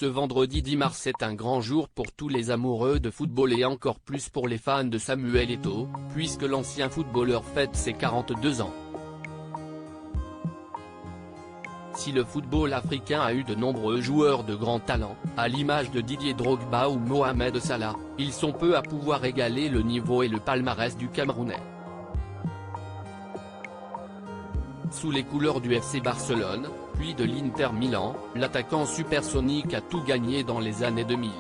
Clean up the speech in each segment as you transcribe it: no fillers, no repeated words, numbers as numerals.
Ce vendredi 10 mars est un grand jour pour tous les amoureux de football et encore plus pour les fans de Samuel Eto'o, puisque l'ancien footballeur fête ses 42 ans. Si le football africain a eu de nombreux joueurs de grand talent, à l'image de Didier Drogba ou Mohamed Salah, ils sont peu à pouvoir égaler le niveau et le palmarès du Camerounais. Sous les couleurs du FC Barcelone, puis de l'Inter Milan, l'attaquant supersonique a tout gagné dans les années 2000.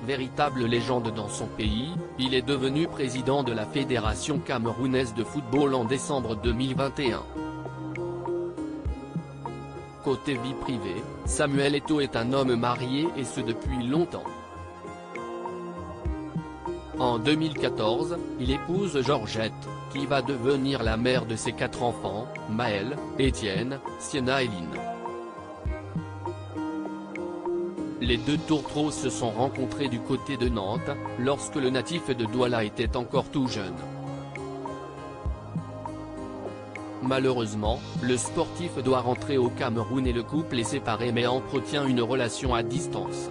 Véritable légende dans son pays, il est devenu président de la Fédération camerounaise de football en décembre 2021. Côté vie privée, Samuel Eto'o est un homme marié et ce depuis longtemps. En 2014, il épouse Georgette, qui va devenir la mère de ses 4 enfants, Maël, Étienne, Sienna et Lynn. Les deux tourtereaux se sont rencontrés du côté de Nantes, lorsque le natif de Douala était encore tout jeune. Malheureusement, le sportif doit rentrer au Cameroun et le couple est séparé mais entretient une relation à distance.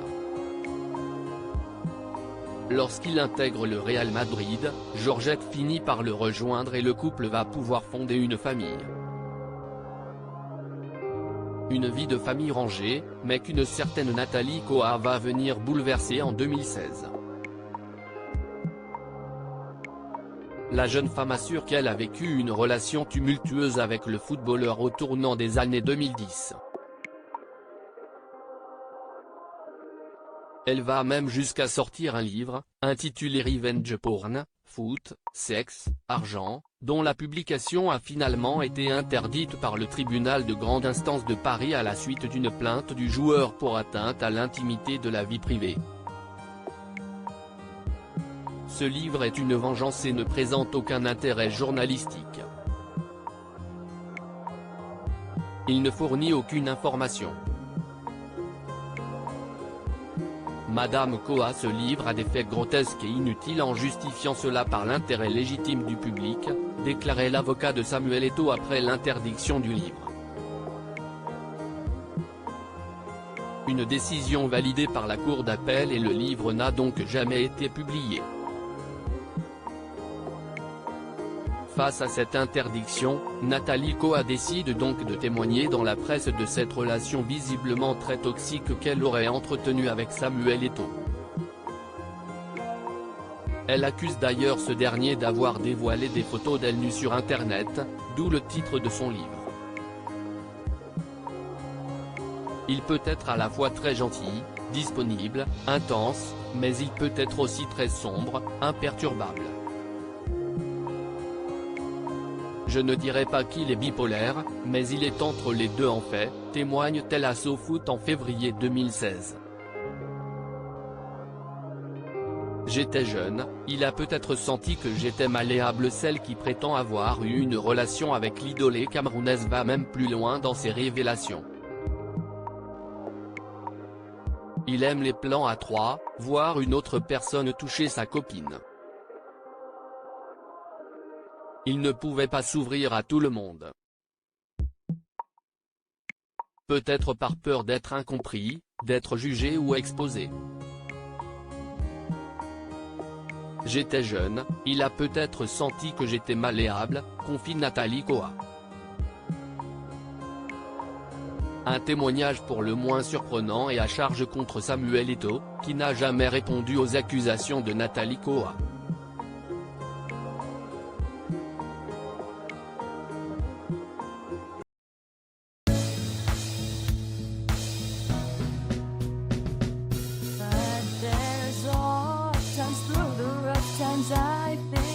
Lorsqu'il intègre le Real Madrid, Georgette finit par le rejoindre et le couple va pouvoir fonder une famille. Une vie de famille rangée, mais qu'une certaine Nathalie Koa va venir bouleverser en 2016. La jeune femme assure qu'elle a vécu une relation tumultueuse avec le footballeur au tournant des années 2010. Elle va même jusqu'à sortir un livre, intitulé Revenge Porn, Foot, Sexe, Argent, dont la publication a finalement été interdite par le tribunal de grande instance de Paris à la suite d'une plainte du joueur pour atteinte à l'intimité de la vie privée. Ce livre est une vengeance et ne présente aucun intérêt journalistique. Il ne fournit aucune information. Madame Koa se livre à des faits grotesques et inutiles en justifiant cela par l'intérêt légitime du public, déclarait l'avocat de Samuel Eto'o après l'interdiction du livre. Une décision validée par la cour d'appel et le livre n'a donc jamais été publié. Face à cette interdiction, Nathalie Koa décide donc de témoigner dans la presse de cette relation visiblement très toxique qu'elle aurait entretenue avec Samuel Eto'o. Elle accuse d'ailleurs ce dernier d'avoir dévoilé des photos d'elle nue sur internet, d'où le titre de son livre. Il peut être à la fois très gentil, disponible, intense, mais il peut être aussi très sombre, imperturbable. Je ne dirais pas qu'il est bipolaire, mais il est entre les deux en fait, témoigne-t-elle à SoFoot en février 2016. J'étais jeune, il a peut-être senti que j'étais malléable. Celle qui prétend avoir eu une relation avec l'idolée camerounaise va même plus loin dans ses révélations. Il aime les plans à 3, voir une autre personne toucher sa copine. Il ne pouvait pas s'ouvrir à tout le monde. Peut-être par peur d'être incompris, d'être jugé ou exposé. J'étais jeune, il a peut-être senti que j'étais malléable, confie Nathalie Koa. Un témoignage pour le moins surprenant et à charge contre Samuel Eto'o, qui n'a jamais répondu aux accusations de Nathalie Koa. But there's all times through the rough times I've been